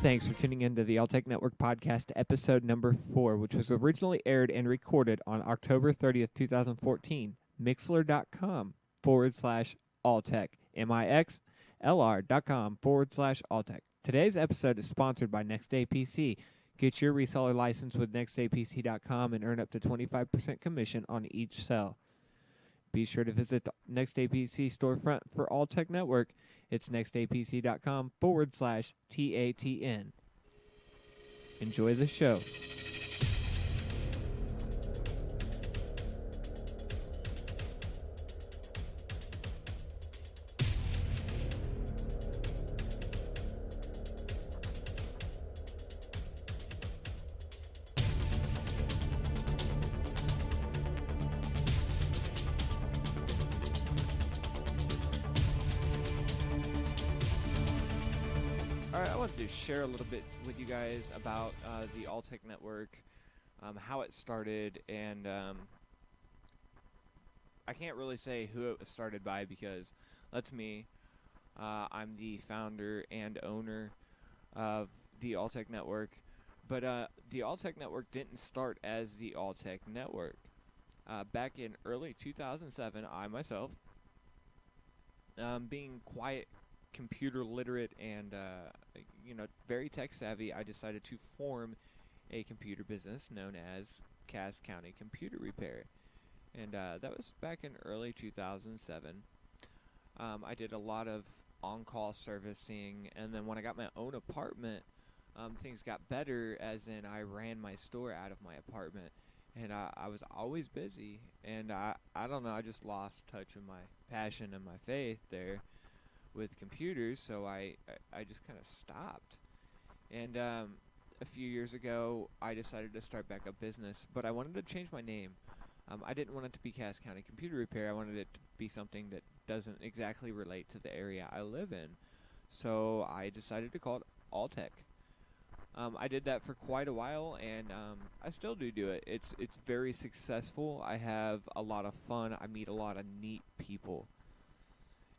Thanks for tuning in to the Alltech Network podcast, episode number 4, which was originally aired and recorded on October 30th, 2014, mixlr.com/Alltech, mixlr.com/Alltech. Today's episode is sponsored by Next Day PC. Get your reseller license with nextdaypc.com and earn up to 25% commission on each sale. Be sure to visit the Next Day PC storefront for Alltech Network. It's nextdaypc.com/TATN. Enjoy the show. Alright, I wanted to share a little bit with you guys about the Alltech Network, how it started, and I can't really say who it was started by because that's me. I'm the founder and owner of the Alltech Network, but the Alltech Network didn't start as the Alltech Network. Back in early 2007, I myself, being quiet, computer literate, and very tech savvy, I decided to form a computer business known as Cass County Computer Repair, and that was back in early 2007. I did a lot of on-call servicing, and then when I got my own apartment, things got better, as in I ran my store out of my apartment, and I was always busy, and I don't know, I just lost touch of my passion and my faith there with computers, so I just kind of stopped. And a few years ago, I decided to start back up business, but I wanted to change my name. I didn't want it to be Cass County Computer Repair. I wanted it to be something that doesn't exactly relate to the area I live in, so I decided to call it Alltech. I did that for quite a while, and I still do it. It's very successful. I have a lot of fun. I meet a lot of neat people.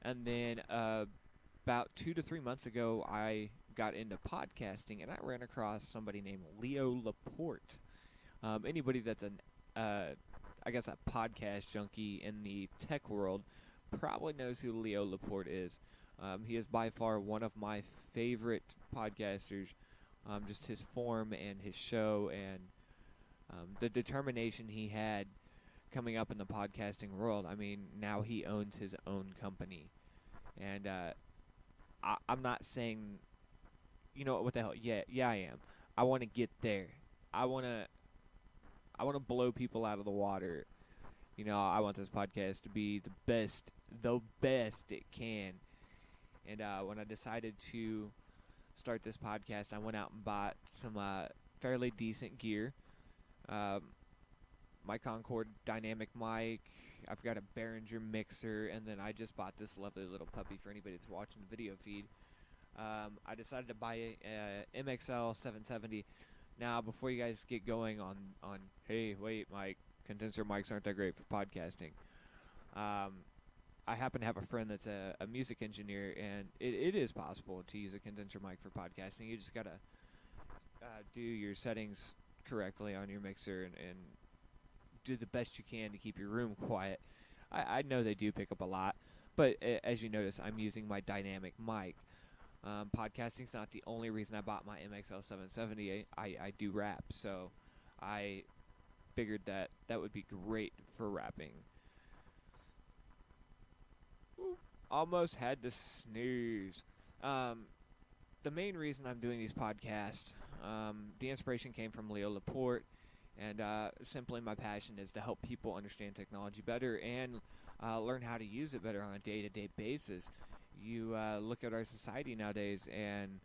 And then about 2 to 3 months ago, I got into podcasting, and I ran across somebody named Leo Laporte. Anybody that's a podcast junkie in the tech world probably knows who Leo Laporte is. He is by far one of my favorite podcasters. Just his form and his show and the determination he had coming up in the podcasting world. I mean, now he owns his own company. And I'm not saying, what the hell? Yeah, I am. I want to get there. I want to blow people out of the water. I want this podcast to be the best it can. And when I decided to start this podcast, I went out and bought some fairly decent gear. My Concord dynamic mic. I've got a Behringer mixer, and then I just bought this lovely little puppy for anybody that's watching the video feed. I decided to buy a MXL 770. Now, before you guys get going on hey, wait, Mike, condenser mics aren't that great for podcasting. I happen to have a friend that's a music engineer, and it is possible to use a condenser mic for podcasting. You just got to do your settings correctly on your mixer and do the best you can to keep your room quiet. I know they do pick up a lot, but as you notice, I'm using my dynamic mic. Podcasting's not the only reason I bought my MXL 770. I do rap, so I figured that would be great for rapping. Almost had to sneeze. The main reason I'm doing these podcasts, the inspiration came from Leo Laporte, and simply my passion is to help people understand technology better and learn how to use it better on a day-to-day basis. You look at our society nowadays, and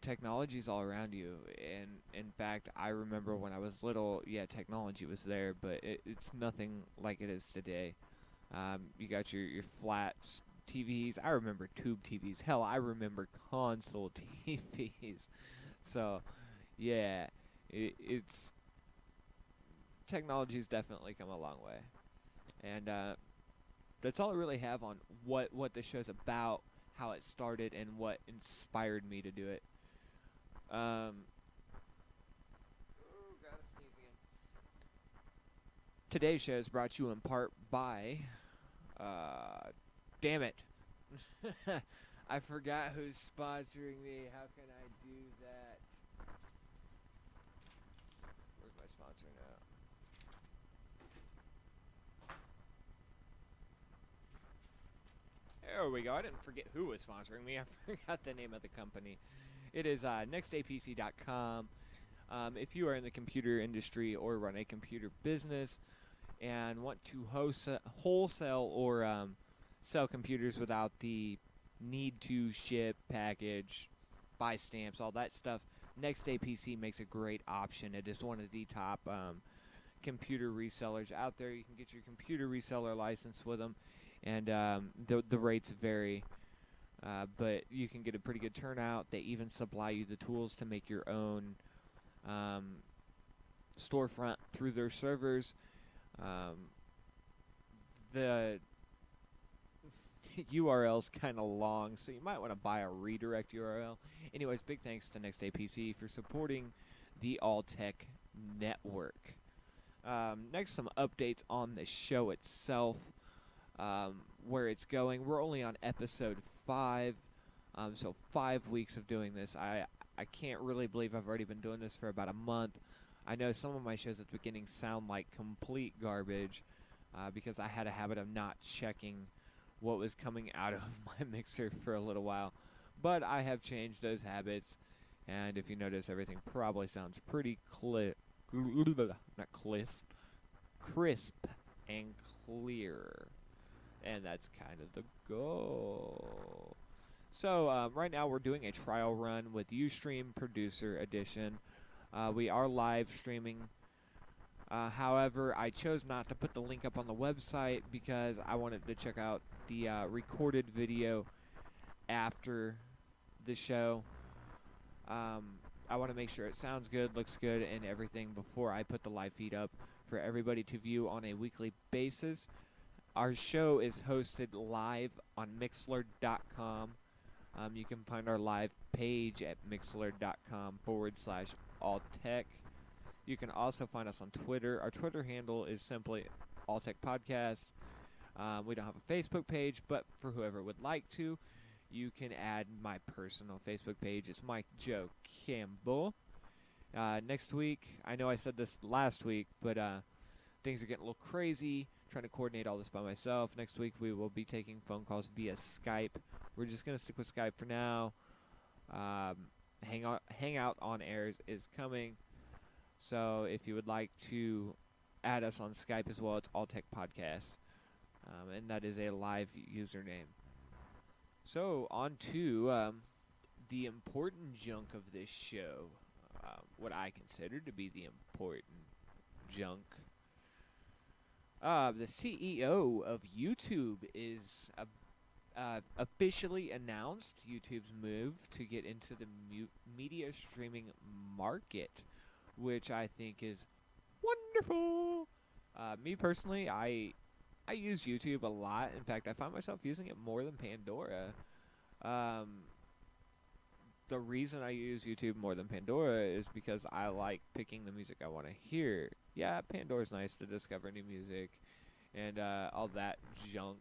technology's all around you. And in fact, I remember when I was little, technology was there, but it's nothing like it is today. You got your flat TVs. I remember tube TVs. Hell, I remember console TVs. So, yeah, it's technology's definitely come a long way. And that's all I really have on what this show's about, how it started, and what inspired me to do it. Um, ooh, gotta sneeze again. Today's show is brought to you in part by, damn it. I forgot who's sponsoring me. How can I do that? Where's my sponsor now? There we go. I didn't forget who was sponsoring me. I forgot the name of the company. It is nextdaypc.com. If you are in the computer industry or run a computer business and want to wholesale or sell computers without the need to ship, package, buy stamps, all that stuff, Next Day PC makes a great option. It is one of the top computer resellers out there. You can get your computer reseller license with them, and the rates vary, but you can get a pretty good turnout. They even supply you the tools to make your own storefront through their servers. The URL's kind of long, so you might want to buy a redirect URL. Anyways, big thanks to Next Day PC for supporting the All Tech Network. Next, some updates on the show itself, where it's going. We're only on episode 5, so 5 weeks of doing this. I can't really believe I've already been doing this for about a month. I know some of my shows at the beginning sound like complete garbage because I had a habit of not checking what was coming out of my mixer for a little while. But I have changed those habits, and if you notice, everything probably sounds pretty crisp and clear. And that's kind of the goal. So right now we're doing a trial run with Ustream Producer Edition. We are live streaming. However, I chose not to put the link up on the website because I wanted to check out the recorded video after the show. I want to make sure it sounds good, looks good, and everything before I put the live feed up for everybody to view on a weekly basis. Our show is hosted live on Mixlr.com. You can find our live page at Mixlr.com/alltech. You can also find us on Twitter. Our Twitter handle is simply Alltech Podcast. We don't have a Facebook page, but for whoever would like to, you can add my personal Facebook page. It's Mike Joe Campbell. Next week, I know I said this last week, but things are getting a little crazy. Trying to coordinate all this by myself. Next week, we will be taking phone calls via Skype. We're just going to stick with Skype for now. Hangout on Airs is coming. So if you would like to add us on Skype as well, it's Alltech Podcast. And that is a live username. So on to the important junk of this show. What I consider to be the important junk. The CEO of YouTube is officially announced YouTube's move to get into the media streaming market, which I think is wonderful. Me personally, I use YouTube a lot. In fact, I find myself using it more than Pandora. The reason I use YouTube more than Pandora is because I like picking the music I want to hear. Yeah, Pandora's nice to discover new music and all that junk.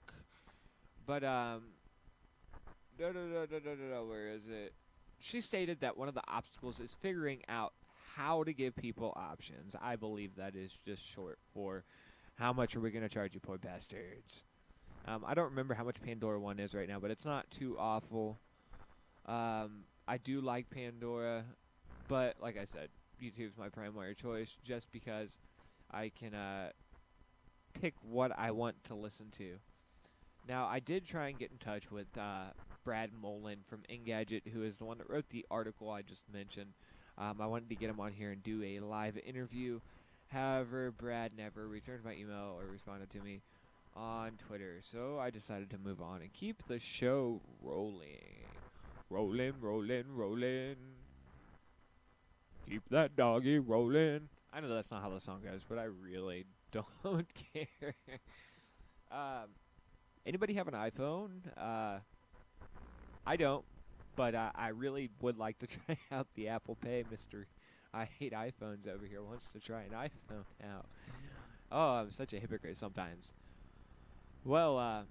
But, where is it? She stated that one of the obstacles is figuring out how to give people options. I believe that is just short for how much are we going to charge you, poor bastards. I don't remember how much Pandora 1 is right now, but it's not too awful. I do like Pandora, but like I said, YouTube's my primary choice just because I can pick what I want to listen to. Now, I did try and get in touch with Brad Mullen from Engadget, who is the one that wrote the article I just mentioned. I wanted to get him on here and do a live interview. However, Brad never returned my email or responded to me on Twitter, so I decided to move on and keep the show rolling. Rolling. Keep that doggy rolling. I know that's not how the song goes, but I really don't care. Anybody have an iPhone? I don't. But I really would like to try out the Apple Pay. Mr. I hate iPhones over here wants to try an iPhone out. Oh, I'm such a hypocrite sometimes. Well,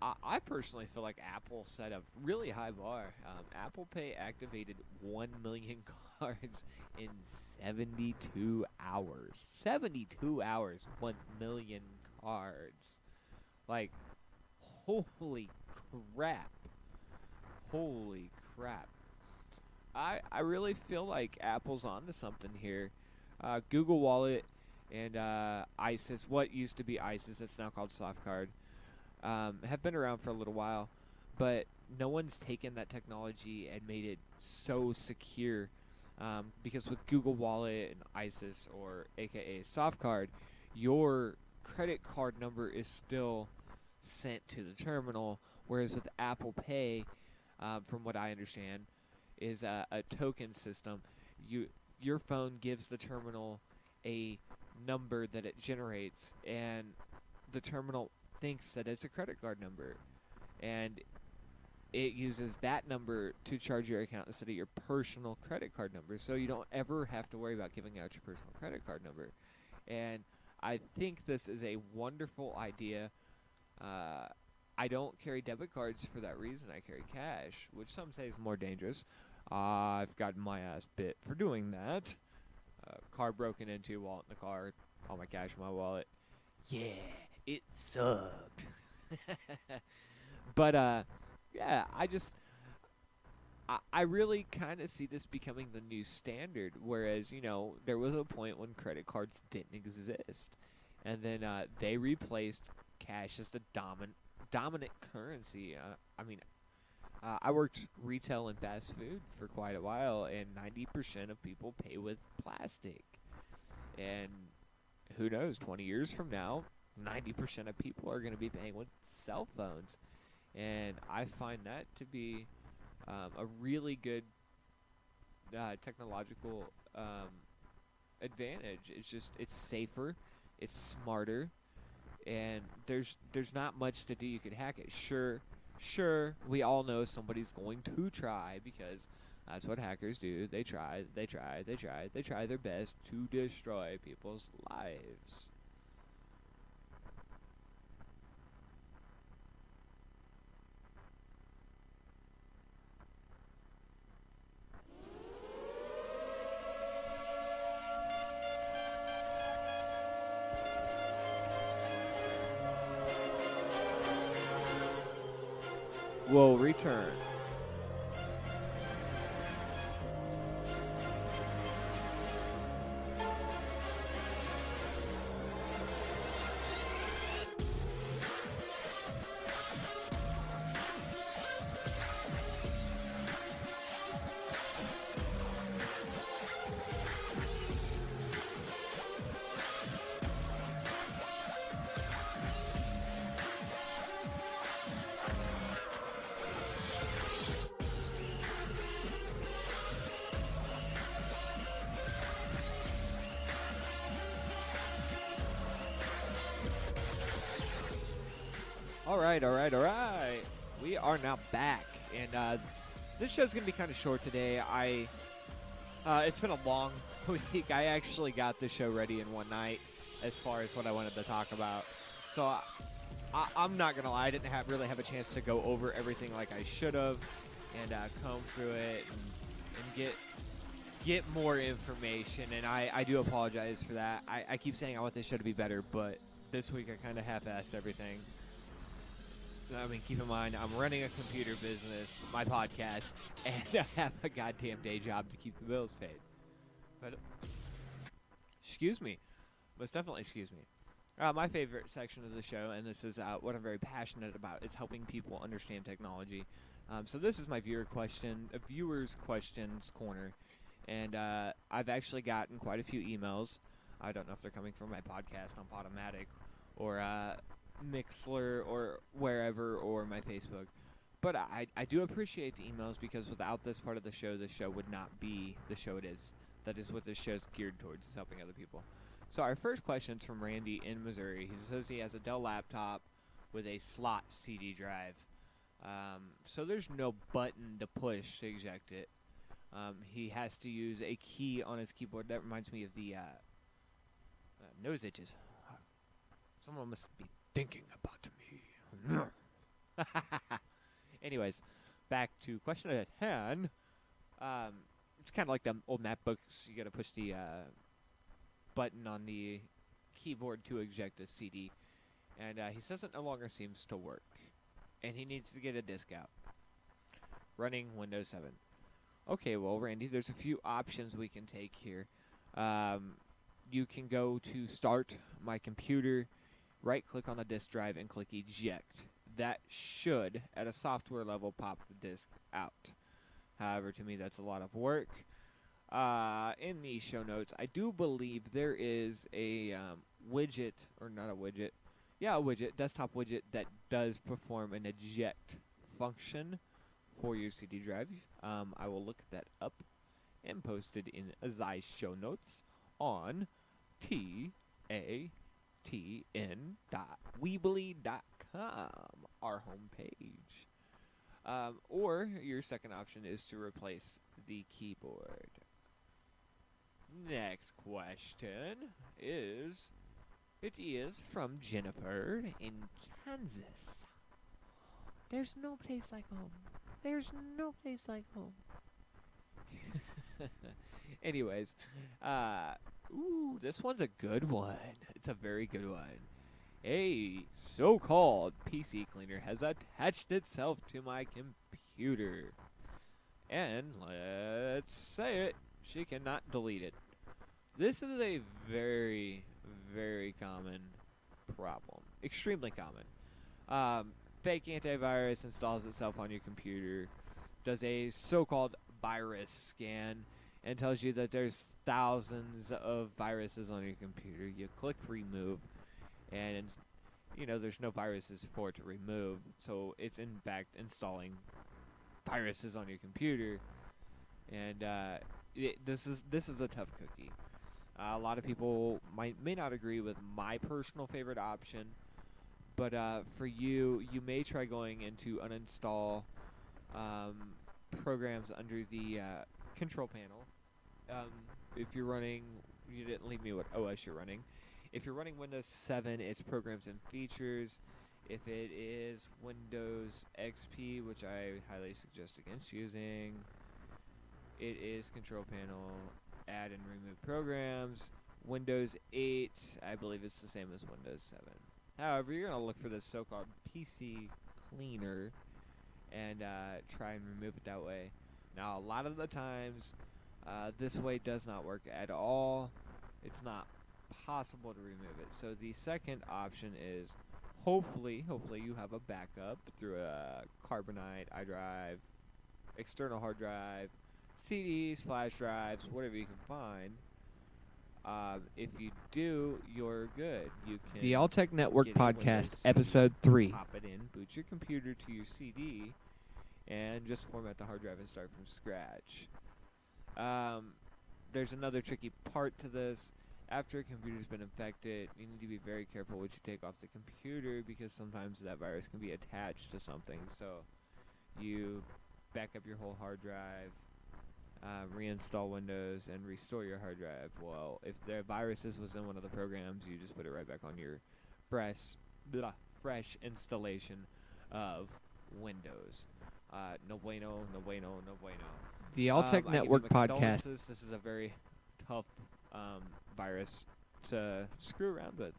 I personally feel like Apple set a really high bar. Apple Pay activated 1 million cards in 72 hours. 72 hours, 1 million cards. Like, holy crap. Holy crap. I really feel like Apple's onto something here. Google Wallet and ISIS, what used to be ISIS, it's now called SoftCard, have been around for a little while, but no one's taken that technology and made it so secure. Because with Google Wallet and ISIS, or aka SoftCard, your credit card number is still sent to the terminal, whereas with Apple Pay, from what I understand, is a token system. Your phone gives the terminal a number that it generates, and the terminal thinks that it's a credit card number, and it uses that number to charge your account instead of your personal credit card number. So you don't ever have to worry about giving out your personal credit card number. And I think this is a wonderful idea. I don't carry debit cards for that reason. I carry cash, which some say is more dangerous. I've gotten my ass bit for doing that. Car broken into, wallet in the car, all my cash in my wallet. Yeah, it sucked. But yeah, I really kind of see this becoming the new standard. Whereas, there was a point when credit cards didn't exist, and then they replaced cash as the dominant currency. I worked retail and fast food for quite a while, and 90% of people pay with plastic. And who knows, 20 years from now, 90% of people are going to be paying with cell phones. And I find that to be a really good technological advantage. It's safer, it's smarter, and there's not much to do. You can hack it. Sure, we all know somebody's going to try, because that's what hackers do. They try their best to destroy people's lives. Will return. All right. We are now back, and this show's gonna be kind of short today. It's been a long week. I actually got the show ready in one night, as far as what I wanted to talk about. So I'm not gonna lie, I didn't really have a chance to go over everything like I should have, and comb through it and get more information. And I do apologize for that. I keep saying I want this show to be better, but this week I kind of half-assed everything. I mean, keep in mind, I'm running a computer business, my podcast, and I have a goddamn day job to keep the bills paid. But, excuse me. Most definitely excuse me. My favorite section of the show, and this is what I'm very passionate about, is helping people understand technology. So this is my viewer's questions corner. And I've actually gotten quite a few emails. I don't know if they're coming from my podcast on Podomatic, or Mixler, or wherever, or my Facebook. But I do appreciate the emails, because without this part of the show would not be the show it is. That is what this show is geared towards, is helping other people. So our first question is from Randy in Missouri. He says he has a Dell laptop with a slot CD drive. So there's no button to push to eject it. He has to use a key on his keyboard. That reminds me of the nose itches. Someone must be thinking about me. Anyways, back to question at hand. It's kind of like the old map books. You got to push the button on the keyboard to eject a CD. And he says it no longer seems to work. And he needs to get a disk out. Running Windows 7. Okay, well, Randy, there's a few options we can take here. You can go to Start My Computer, right-click on the disk drive, and click Eject. That should, at a software level, pop the disk out. However, to me, that's a lot of work. In the show notes, I do believe there is a widget, or not a widget, a widget, desktop widget that does perform an eject function for your CD drive. I will look that up and post it in Azai's show notes on tatn.weebly.com, our homepage. Or your second option is to replace the keyboard. Next question is, it is from Jennifer in Kansas. There's no place like home. There's no place like home. Anyways, this one's a good one. It's a very good one. A so-called PC cleaner has attached itself to my computer. And let's say it, she cannot delete it. This is a very, very common problem. Extremely common. Fake antivirus installs itself on your computer, does a so-called virus scan, and tells you that there's thousands of viruses on your computer. You click remove, and there's no viruses for it to remove, so it's in fact installing viruses on your computer. And this is a tough cookie. A lot of people may not agree with my personal favorite option, but for you may try going into uninstall programs under the control panel. If you're running, you didn't leave me what OS you're running. If you're running Windows 7, it's Programs and Features. If it is Windows XP, which I highly suggest against using, it is Control Panel, Add and Remove Programs. Windows 8, I believe it's the same as Windows 7. However, you're going to look for this so-called PC cleaner and try and remove it that way. Now, a lot of the times, this way does not work at all. It's not possible to remove it. So the second option is hopefully you have a backup through a Carbonite, iDrive, external hard drive, CDs, flash drives, whatever you can find. If you do, you're good. You can the Alltech Network Podcast, Episode 3. Pop it in, boot your computer to your CD, and just format the hard drive and start from scratch. There's another tricky part to this. After a computer's been infected, you need to be very careful what you take off the computer, because sometimes that virus can be attached to something. So you back up your whole hard drive, reinstall Windows, and restore your hard drive. Well, if the viruses was in one of the programs, you just put it right back on your fresh installation of Windows. No bueno, no bueno, no bueno. The Alltech Network Podcast. This is a very tough virus to screw around with.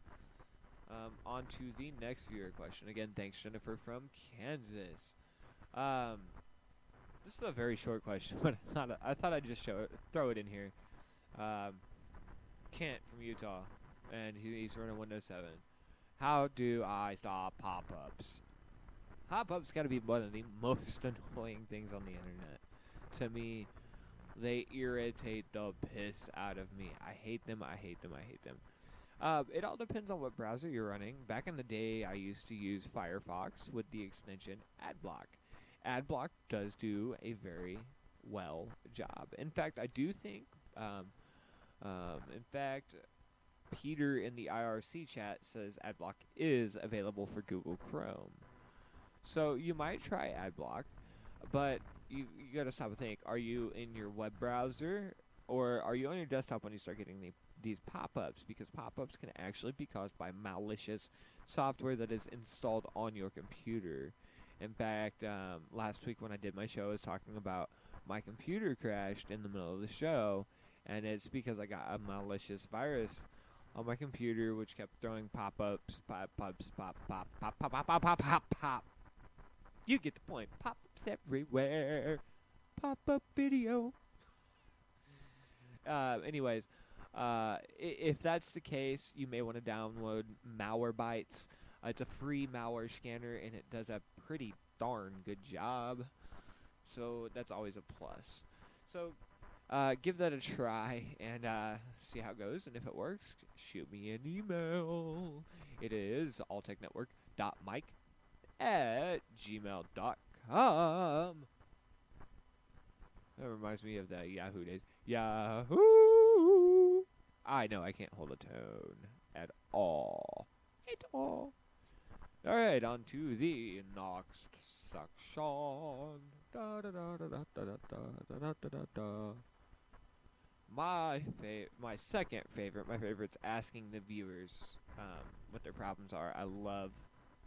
On to the next viewer question. Again, thanks, Jennifer from Kansas. This is a very short question, but I thought I'd just throw it in here. Kent from Utah, and he's running Windows 7. How do I stop pop-ups? Pop-ups got to be one of the most annoying things on the internet. To me, they irritate the piss out of me. I hate them. It all depends on what browser you're running. Back in the day, I used to use Firefox with the extension AdBlock. AdBlock does do a very well job. In fact, I do think, Peter in the IRC chat says AdBlock is available for Google Chrome. So you might try ad block, but you got to stop and think. Are you in your web browser, or are you on your desktop when you start getting these pop-ups? Because pop-ups can actually be caused by malicious software that is installed on your computer. In fact, last week when I did my show, I was talking about my computer crashed in the middle of the show, and it's because I got a malicious virus on my computer, which kept throwing pop-ups, pop-ups, pop, pop, pop, pop, pop, pop, pop, pop, pop. You get the point. Pop-ups everywhere. Pop-up video. Anyways, if that's the case, you may want to download Malwarebytes. It's a free malware scanner, and it does a pretty darn good job. So that's always a plus. So give that a try and see how it goes. And if it works, shoot me an email. It is alltechnetwork.mike@gmail.com. That reminds me of the Yahoo days. Yahoo! I know I can't hold a tone at all. At all. Alright, on to the next section. Da da da da da da da da da da. My second favorite, my favorite's asking the viewers what their problems are. I love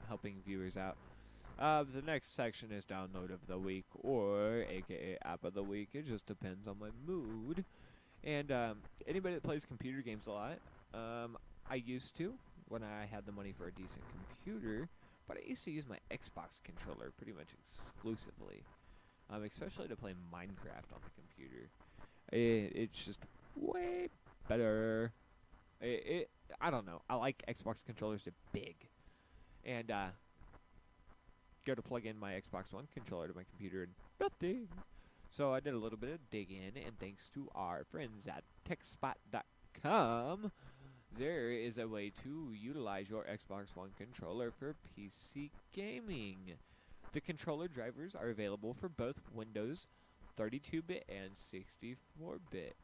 helping viewers out. The next section is download of the week, or aka app of the week. It just depends on my mood. And anybody that plays computer games a lot, I used to when I had the money for a decent computer, but I used to use my Xbox controller pretty much exclusively, especially to play Minecraft on the computer. It's just way better. I don't know. I like Xbox controllers. They're big, and go to plug in my Xbox One controller to my computer and nothing. So I did a little bit of digging, and thanks to our friends at TechSpot.com, there is a way to utilize your Xbox One controller for PC gaming. The controller drivers are available for both Windows 32-bit and 64-bit.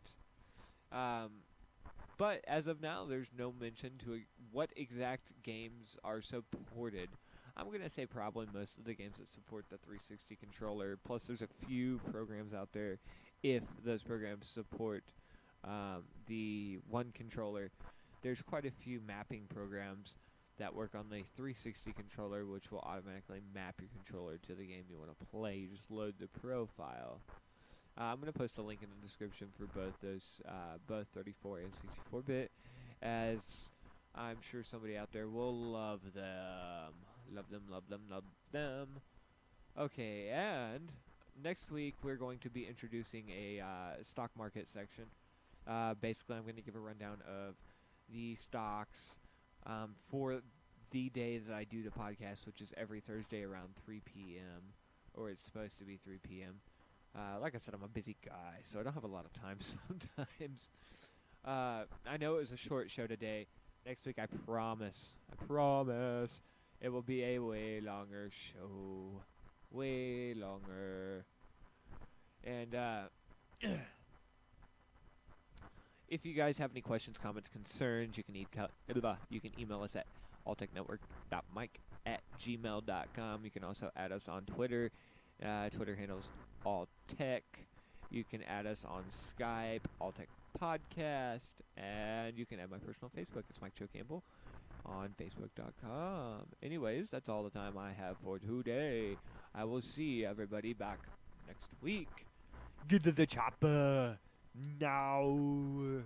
But as of now, there's no mention to what exact games are supported. I'm going to say probably most of the games that support the 360 controller, plus there's a few programs out there, if those programs support the one controller. There's quite a few mapping programs that work on the 360 controller, which will automatically map your controller to the game you want to play. You just load the profile. I'm going to post a link in the description for both those, both 34 and 64-bit, as I'm sure somebody out there will love them. Love them, love them, love them. Okay, and next week we're going to be introducing a stock market section. Basically, I'm going to give a rundown of the stocks for the day that I do the podcast, which is every Thursday around 3 p.m., or it's supposed to be 3 p.m. Like I said, I'm a busy guy, so I don't have a lot of time sometimes. I know it was a short show today. Next week, I promise, it will be a way longer show. Way longer. And, if you guys have any questions, comments, concerns, you can email us at alltechnetwork.mike@gmail.com. You can also add us on Twitter. Twitter handles alltech. You can add us on Skype, alltech podcast, and you can add my personal Facebook. It's Mike Joe Campbell on Facebook.com. Anyways, that's all the time I have for today. I will see everybody back next week. Get to the chopper now.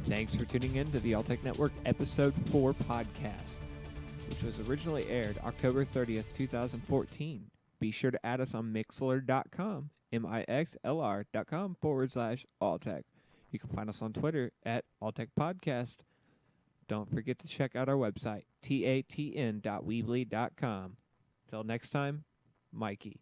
Thanks for tuning in to the Alltech Network Episode 4 podcast, which was originally aired October 30th, 2014. Be sure to add us on Mixlr.com, mixlr.com/Alltech. You can find us on Twitter at Alltech Podcast. Don't forget to check out our website, tatn.weebly.com. Till next time, Mikey.